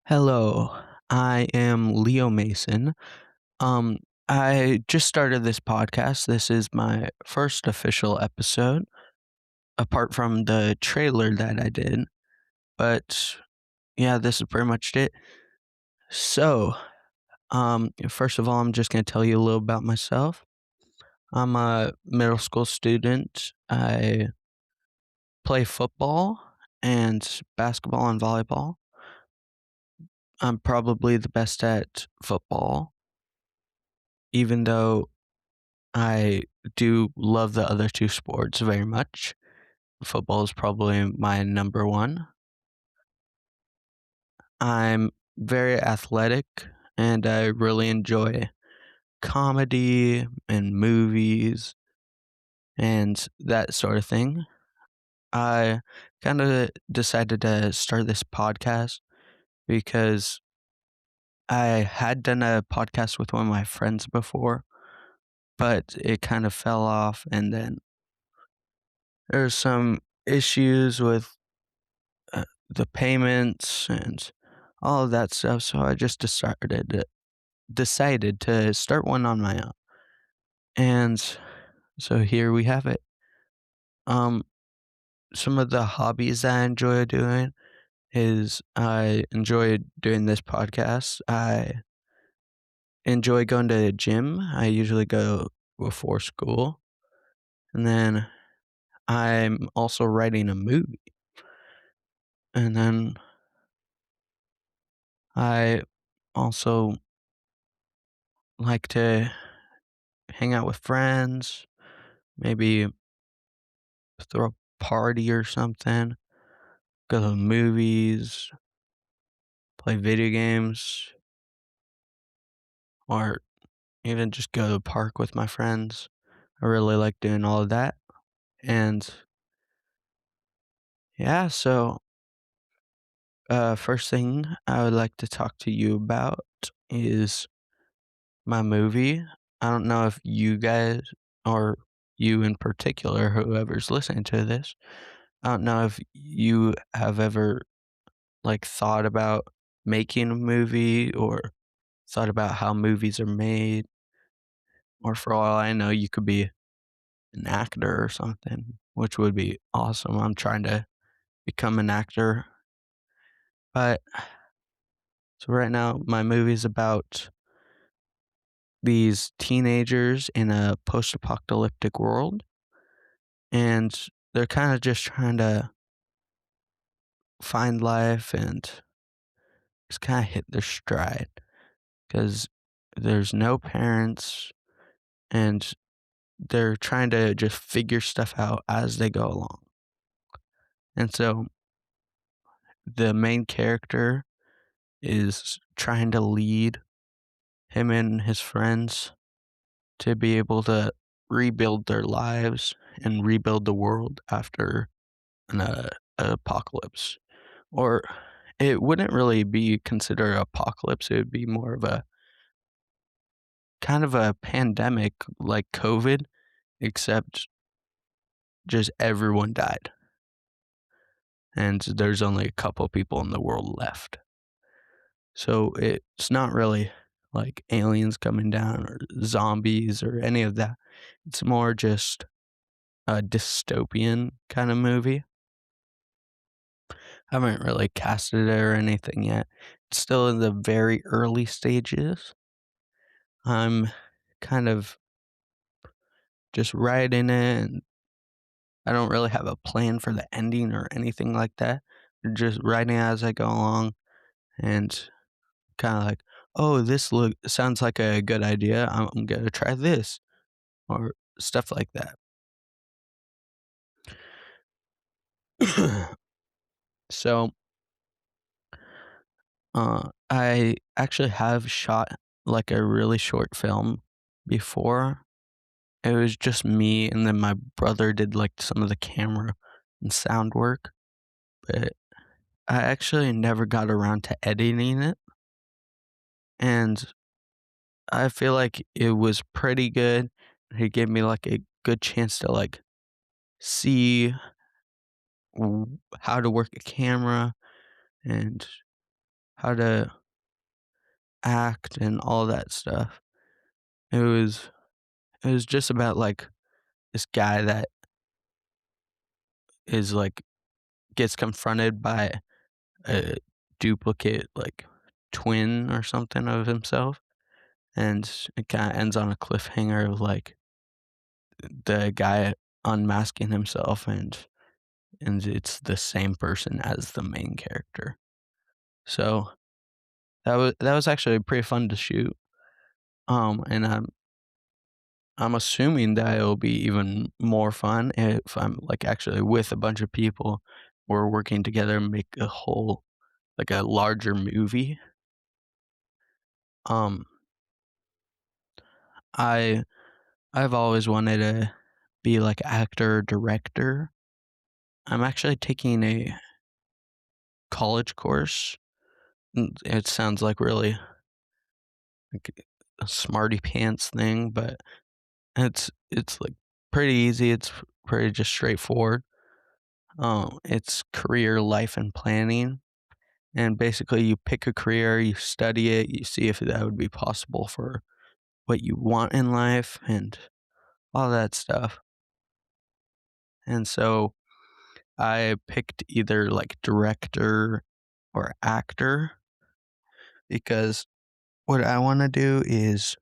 Hello, I am Leo Mason. Um, I just started this podcast. This is my first official episode, apart from the trailer that I did. But yeah, this is pretty much it. So, first of all, I'm just gonna tell you a little about myself. I'm a middle school student. I play football and basketball and volleyball. I'm probably the best at football, even though I do love the other 2 sports very much. Football is probably my number 1. I'm very athletic, and I really enjoy comedy and movies and that sort of thing. I kinda decided to start this podcast because I had done a podcast with one of my friends before, but it kind of fell off, and then there's some issues with the payments and all of that stuff. So I just decided to start one on my own, and so here we have it. Um, some of the hobbies that I enjoy doing is I enjoy doing this podcast. I enjoy going to the gym. I usually go before school, and then I'm also writing a movie, and then I also like to hang out with friends, maybe throw a party or something, go to the movies, play video games, or even just go to the park with my friends. I really like doing all of that. And yeah, so first thing I would like to talk to you about is my movie. I don't know if you guys or you in particular, whoever's listening to this, I don't know if you have ever thought about making a movie or thought about how movies are made, or for all I know, you could be an actor or something, which would be awesome. I'm trying to become an actor. But so right now, my movie's about these teenagers in a post apocalyptic world, and they're kind of just trying to find life and just kind of hit their stride because there's no parents and they're trying to just figure stuff out as they go along. And so the main character is trying to lead him and his friends to be able to rebuild their lives and rebuild the world after an apocalypse. Or it wouldn't really be considered an apocalypse, it would be more of a kind of a pandemic like COVID, except just everyone died. And there's only a couple people in the world left. So it's not really like aliens coming down or zombies or any of that. It's more just a dystopian kind of movie. I haven't really casted it or anything yet. It's still in the very early stages. I'm kind of just writing it, and I don't really have a plan for the ending or anything like that. Just writing as I go along and kind of like, oh, this look sounds like a good idea. I'm gonna try this or stuff like that. So, I actually have shot like a really short film before. It was just me, and then my brother did like some of the camera and sound work, but I actually never got around to editing it, and I feel like it was pretty good. He gave me like a good chance to see how to work a camera and how to act and all that stuff. It was it was just about like this guy that is like gets confronted by a duplicate like twin or something of himself, and it kind of ends on a cliffhanger of like the guy unmasking himself, and it's the same person as the main character. So that was actually pretty fun to shoot. And I'm assuming that it'll be even more fun if I'm like actually with a bunch of people. We're working together and make a whole like a larger movie. Um, I I've always wanted to be like actor director. I'm actually taking a college course. It sounds like really like a smarty pants thing, but it's like pretty easy. It's pretty just straightforward. It's career, life, and planning. And basically, you pick a career, you study it, you see if that would be possible for what you want in life and all that stuff. And so I picked either like director or actor because what I want to do is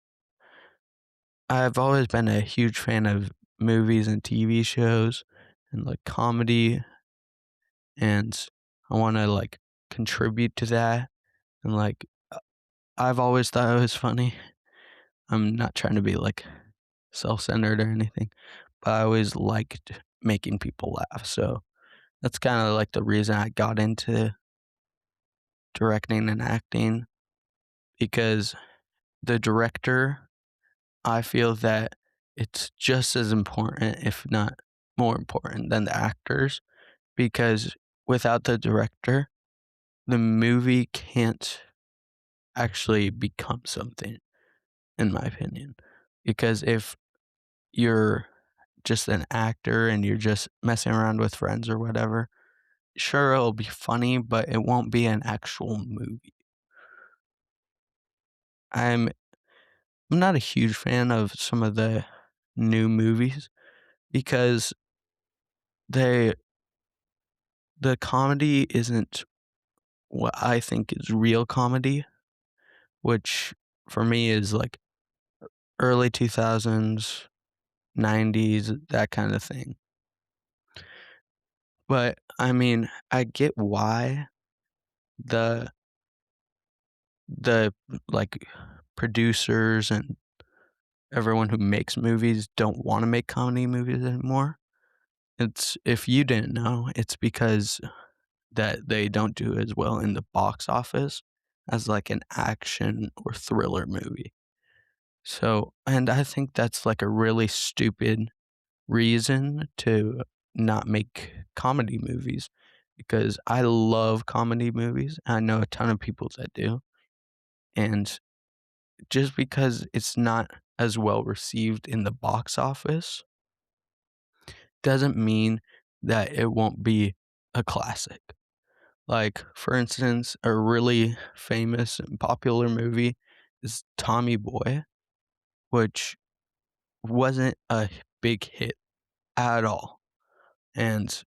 I've always been a huge fan of movies and TV shows and like comedy, and I want to like contribute to that. And like I've always thought it was funny. I'm not trying to be like self-centered or anything, but I always liked making people laugh. So that's kind of like the reason I got into directing and acting, because the director, I feel that it's just as important, if not more important than the actors, because without the director, the movie can't actually become something, in my opinion. Because if you're just an actor and you're just messing around with friends or whatever, sure, it'll be funny, but it won't be an actual movie. I'm I'm not a huge fan of some of the new movies because they the comedy isn't what I think is real comedy, which for me is like early 2000s, 90s, that kind of thing. But I mean, I get why the the like producers and everyone who makes movies don't want to make comedy movies anymore. It's if you didn't know, it's because that they don't do as well in the box office as like an action or thriller movie. So, and I think that's like a really stupid reason to not make comedy movies, because I love comedy movies. I know a ton of people that do. And just because it's not as well received in the box office doesn't mean that it won't be a classic. Like, for instance, a really famous and popular movie is Tommy Boy, which wasn't a big hit at all and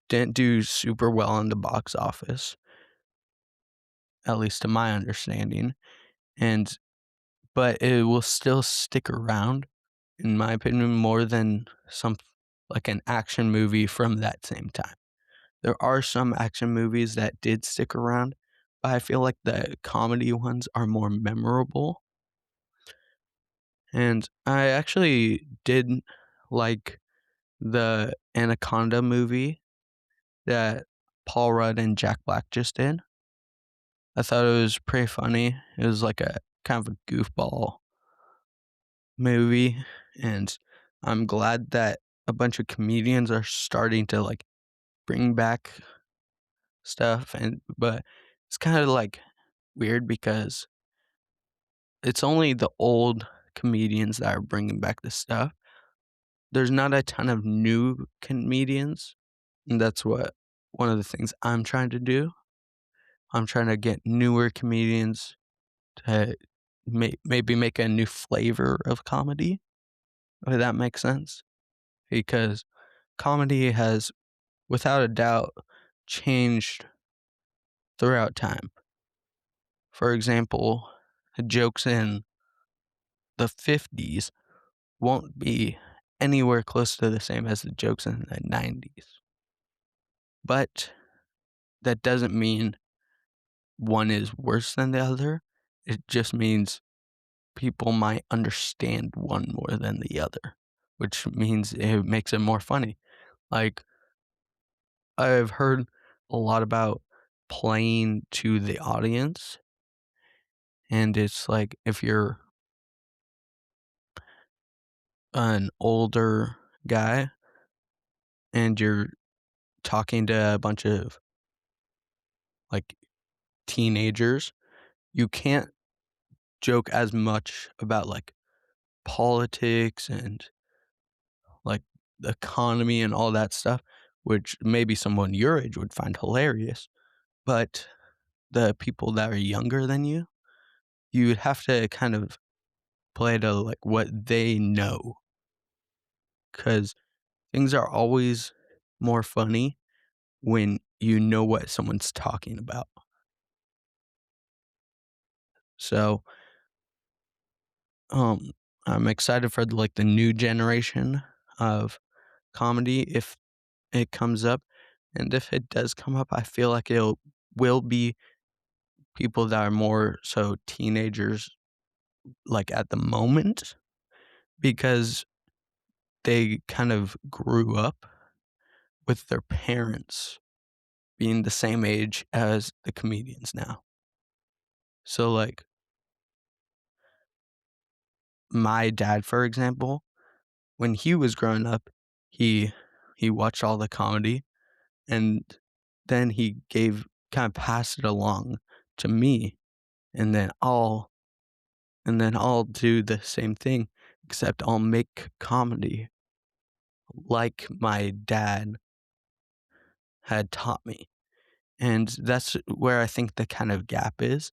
didn't do super well in the box office, at least to my understanding. And but it will still stick around, in my opinion, more than some like an action movie from that same time. There are some action movies that did stick around, but I feel like the comedy ones are more memorable. And I actually did like the Anaconda movie that Paul Rudd and Jack Black just did. I thought it was pretty funny. It was like a kind of a goofball movie, and I'm glad that a bunch of comedians are starting to like bring back stuff. And but it's kind of like weird because it's only the old comedians that are bringing back this stuff. There's not a ton of new comedians, and that's what one of the things I'm trying to do. I'm trying to get newer comedians to maybe make a new flavor of comedy, if that makes sense. Because comedy has, without a doubt, changed throughout time. For example, jokes in the 50s won't be anywhere close to the same as the jokes in the 90s. But that doesn't mean one is worse than the other. It just means people might understand one more than the other, which means it makes it more funny. Like, I've heard a lot about playing to the audience, and it's like if you're an older guy and you're talking to a bunch of like teenagers, you can't joke as much about like politics and like the economy and all that stuff, which maybe someone your age would find hilarious. But the people that are younger than you would have to kind of play to like what they know, because things are always more funny when you know what someone's talking about. So, um, I'm excited for like the new generation of comedy if it comes up, and if it does come up, I feel like it will be people that are more so teenagers, like at the moment, because they kind of grew up with their parents being the same age as the comedians now. So, like, my dad, for example, when he was growing up, he he watched all the comedy, and then he gave kind of passed it along to me, and then I'll do the same thing, except I'll make comedy like my dad had taught me. And that's where I think the kind of gap is,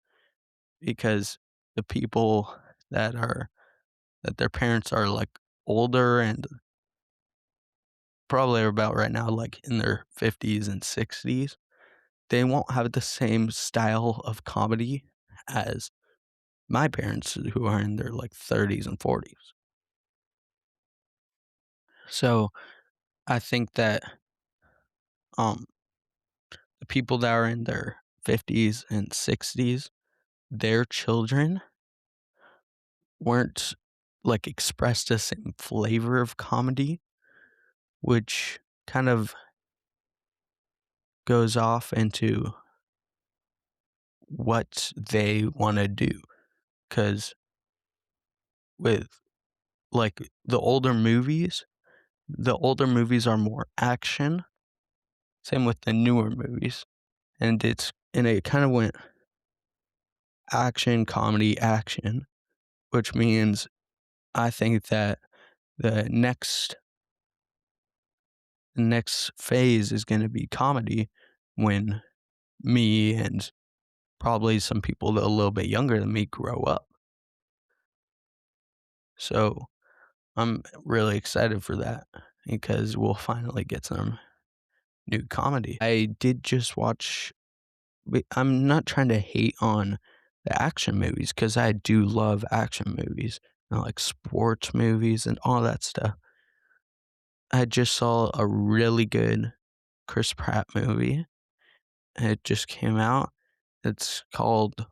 because the people that are that their parents are like older and probably are about right now like in their 50s and 60s, they won't have the same style of comedy as my parents who are in their like 30s and 40s. So I think that um the people that are in their 50s and 60s, their children weren't like expressed the same flavor of comedy, which kind of goes off into what they want to do. Because with like the older movies are more action. Same with the newer movies. And it kind of went action, comedy, action, which means I think that the next phase is going to be comedy when me and probably some people that are a little bit younger than me grow up. So I'm really excited for that because we'll finally get some new comedy. I did just watch, I'm not trying to hate on the action movies because I do love action movies. I like sports movies and all that stuff. I just saw a really good Chris Pratt movie. It just came out. It's called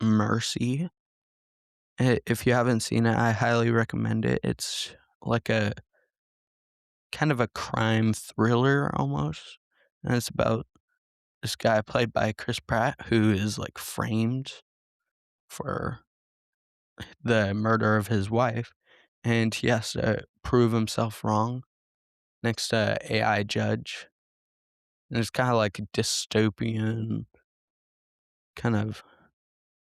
Mercy. If you haven't seen it, I highly recommend it. It's like a kind of a crime thriller almost. And it's about this guy played by Chris Pratt who is like framed for the murder of his wife, and he has to prove himself wrong next to a AI judge. And it's kind of like a dystopian kind of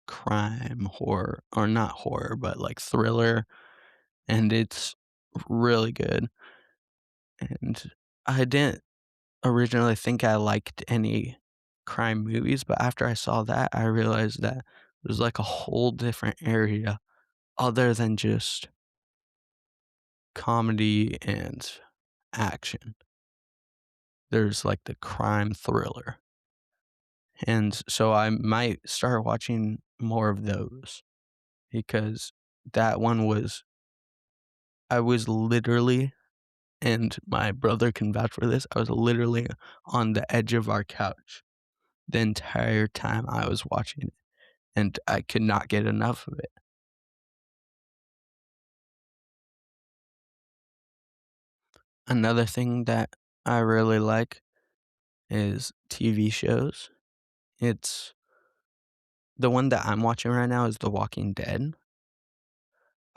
crime horror, or not horror, but like thriller, and it's really good. And I didn't originally think I liked any crime movies, but after I saw that, I realized that there's like a whole different area other than just comedy and action. There's like the crime thriller. And so I might start watching more of those because that one was, I was literally, and my brother can vouch for this, I was literally on the edge of our couch the entire time I was watching it, and I could not get enough of it. Another thing that I really like is TV shows. It's the one that I'm watching right now is The Walking Dead.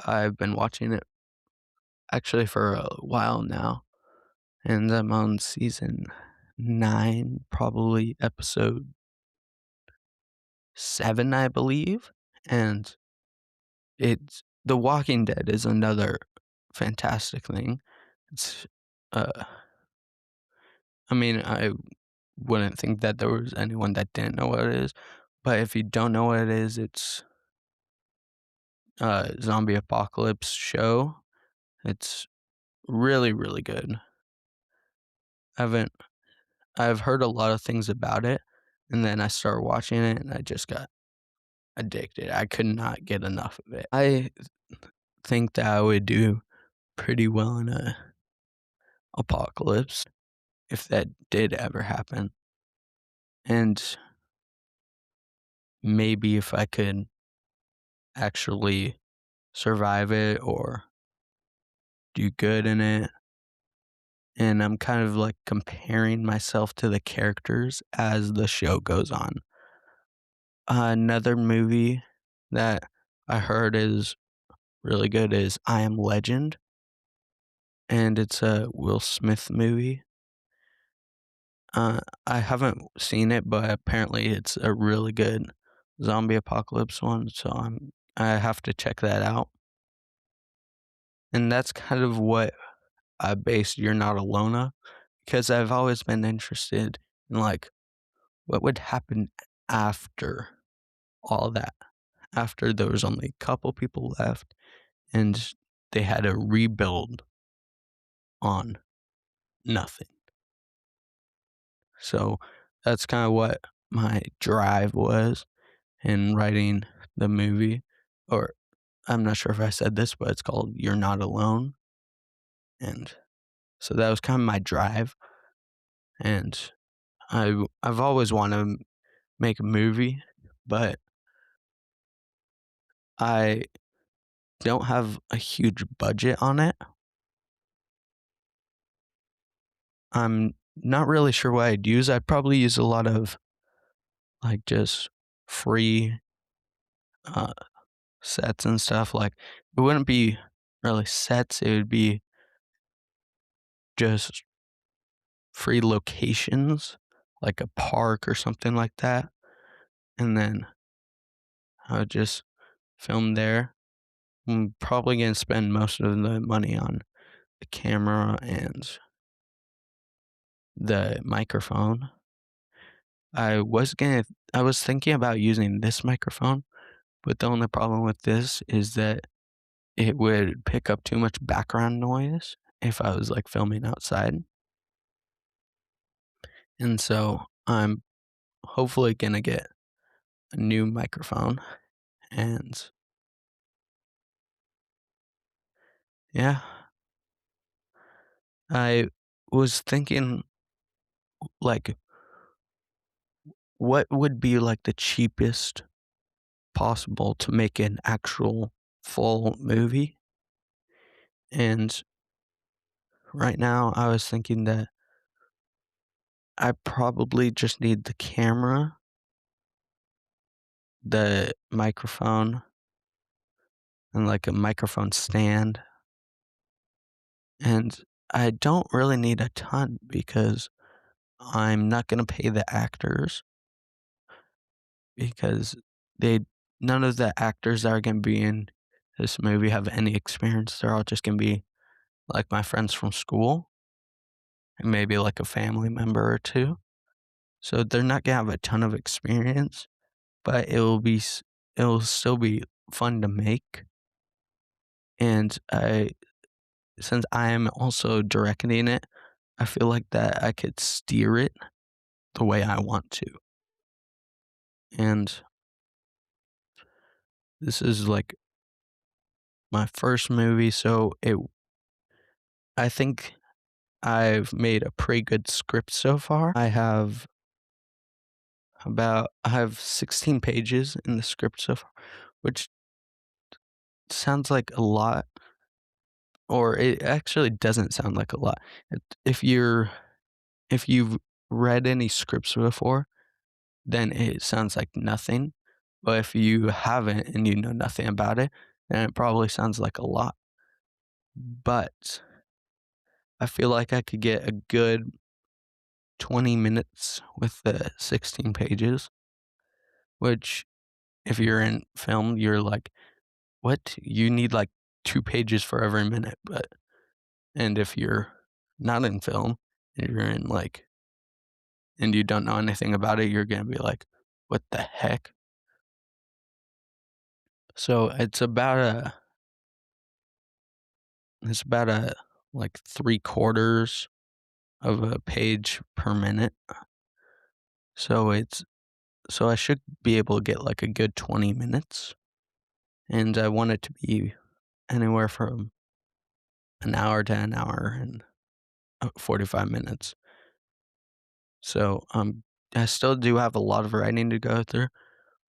I've been watching it actually for a while now, and I'm on season 9, probably episode 7, I believe. And it's The Walking Dead is another fantastic thing. It's, uh, I mean, I wouldn't think that there was anyone that didn't know what it is, but if you don't know what it is, it's a zombie apocalypse show. It's really, really good. I haven't I've heard a lot of things about it, and then I started watching it, and I just got addicted. I could not get enough of it. I think that I would do pretty well in a apocalypse if that did ever happen, and maybe if I could actually survive it or do good in it. And I'm kind of like comparing myself to the characters as the show goes on. Another movie that I heard is really good is I Am Legend, and it's a Will Smith movie. I haven't seen it, but apparently it's a really good zombie apocalypse one, so I have to check that out. And that's kind of what I based You're Not Alone on, because I've always been interested in like what would happen after all that, after there was only a couple people left and they had to rebuild on nothing. So that's kind of what my drive was in writing the movie. Or I'm not sure if I said this, but it's called You're Not Alone. And so that was kind of my drive. And I've always wanted to make a movie, but I don't have a huge budget on it. I'm not really sure what I'd use. I'd probably use a lot of like just free uh, sets and stuff. Like it wouldn't be really sets, it would be just free locations, like a park or something like that. And then I would just film there. I'm probably going to spend most of the money on the camera and the microphone. I was thinking about using this microphone, but the only problem with this is that it would pick up too much background noise if I was like filming outside. And so I'm hopefully gonna get a new microphone. And yeah, I was thinking like what would be like the cheapest possible to make an actual full movie. And right now I was thinking that I probably just need the camera, the microphone, and like a microphone stand. And I don't really need a ton because I'm not gonna pay the actors because they none of the actors that are gonna be in this movie have any experience. They're all just gonna be like my friends from school and maybe like a family member or two. So they're not gonna have a ton of experience, but it'll still be fun to make. And since I am also directing it, I feel like that I could steer it the way I want to. And this is like my first movie, so I think I've made a pretty good script so far. I have 16 pages in the script so far, which sounds like a lot, or it actually doesn't sound like a lot. If you've read any scripts before, then it sounds like nothing. But if you haven't and you know nothing about it, then it probably sounds like a lot. But I feel like I could get a good 20 minutes with the 16 pages, which if you're in film, you're like, what? You need like 2 pages for every minute. And if you're not in film and you're in like, and you don't know anything about it, you're going to be like, what the heck? So it's about a like 3/4 of a page per minute. So I should be able to get like a good 20 minutes. And I want it to be anywhere from an hour to an hour and 45 minutes. So I still do have a lot of writing to go through,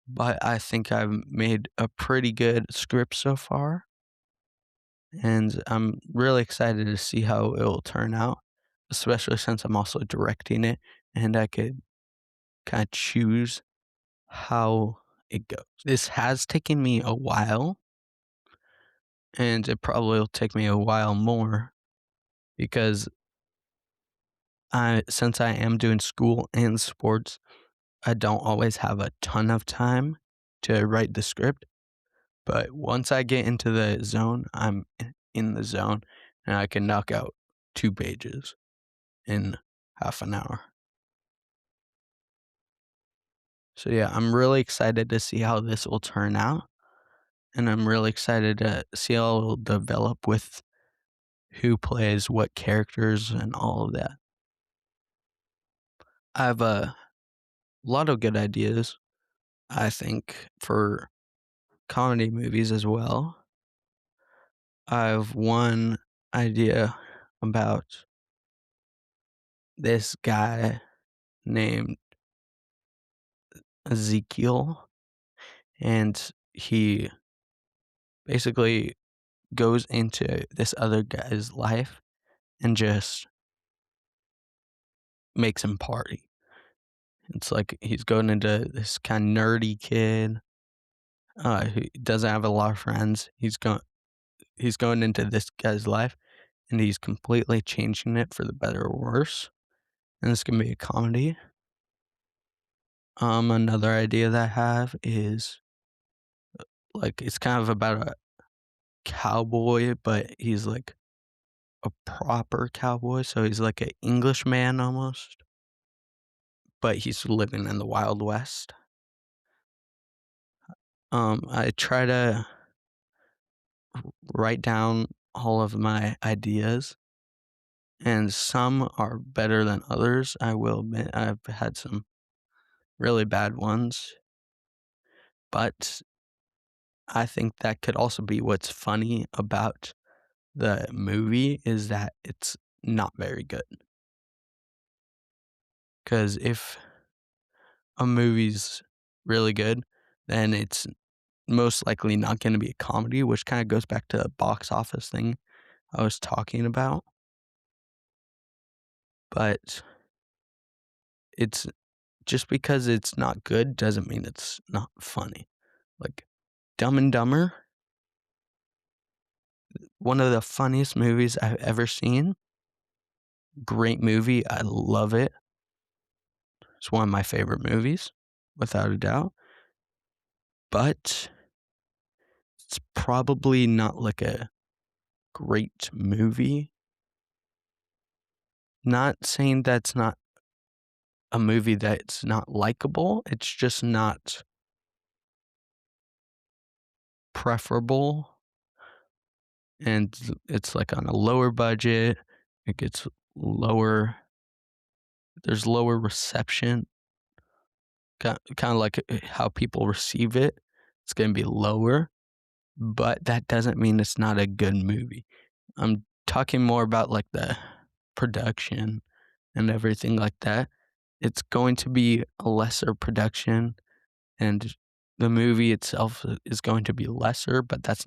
but I think I've made a pretty good script so far. And I'm really excited to see how it will turn out, especially since I'm also directing it and I could kind of choose how it goes. This has taken me a while, and it probably will take me a while more because since I am doing school and sports, I don't always have a ton of time to write the script. But once I get into the zone, I'm in the zone and I can knock out 2 pages in half an hour. So yeah, I'm really excited to see how this will turn out. And I'm really excited to see how it'll develop with who plays what characters and all of that. I have a lot of good ideas, I think, for comedy movies as well. I have one idea about this guy named Ezekiel, and he basically goes into this other guy's life and just makes him party. It's like he's going into this kind of nerdy kid who doesn't have a lot of friends. He's going into this guy's life and he's completely changing it for the better or worse. And it's gonna be a comedy. Another idea that I have is like it's kind of about a cowboy, but he's like a proper cowboy, so he's like an Englishman almost, but he's living in the Wild West. I try to write down all of my ideas, and some are better than others. I will admit I've had some really bad ones, but I think that could also be what's funny about the movie is that it's not very good. Because if a movie's really good, then it's most likely not going to be a comedy, which kind of goes back to the box office thing I was talking about. But it's just because it's not good doesn't mean it's not funny. Like Dumb and Dumber, one of the funniest movies I've ever seen. Great movie. I love it. It's one of my favorite movies, without a doubt. But it's probably not like a great movie. Not saying that's not a movie that's not likable. It's just not preferable, and it's like on a lower budget. It gets lower. There's lower reception, kind of like how people receive it. It's going to be lower, but that doesn't mean it's not a good movie. I'm talking more about like the production and everything like that. It's going to be a lesser production, and the movie itself is going to be lesser, but that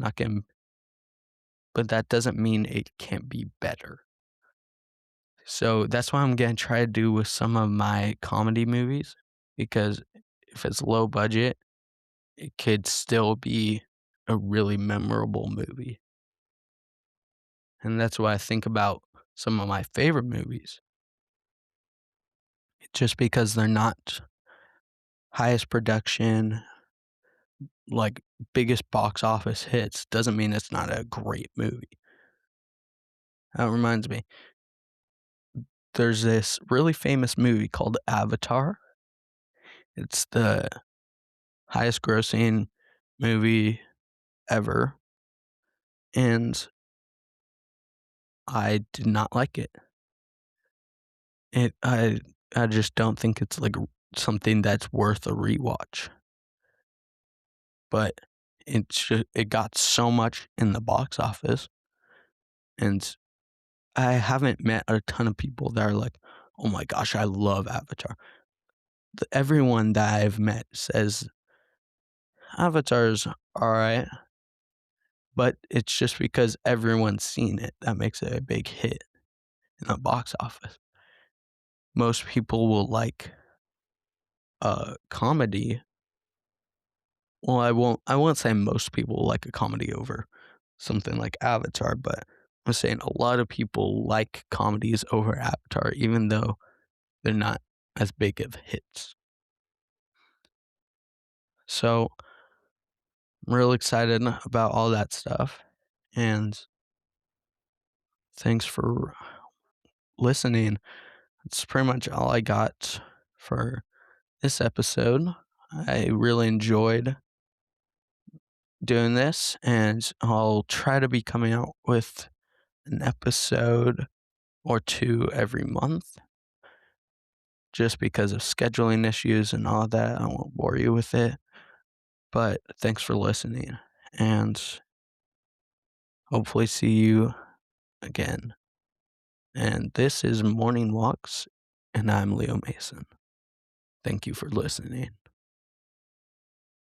doesn't mean it can't be better. So that's what I'm gonna try to do with some of my comedy movies, because if it's low budget, it could still be a really memorable movie. And that's why I think about some of my favorite movies. Just because they're not highest production, like biggest box office hits, doesn't mean it's not a great movie. That reminds me, there's this really famous movie called Avatar. It's the highest grossing movie ever, and I did not like it. It I just don't think it's like something that's worth a rewatch. But it got so much in the box office, and I haven't met a ton of people that are like, "Oh my gosh, I love Avatar." Everyone that I've met says Avatar's alright, but it's just because everyone's seen it that makes it a big hit in the box office. Most people will like a comedy. Well, I won't say most people like a comedy over something like Avatar, but I'm saying a lot of people like comedies over Avatar, even though they're not as big of hits. So I'm real excited about all that stuff. And thanks for listening. That's pretty much all I got for this episode. I really enjoyed doing this, and I'll try to be coming out with an episode or two every month, just because of scheduling issues and all that. I won't bore you with it, but thanks for listening, and hopefully see you again. And this is Morning Walks, and I'm Leo Mason. Thank you for listening.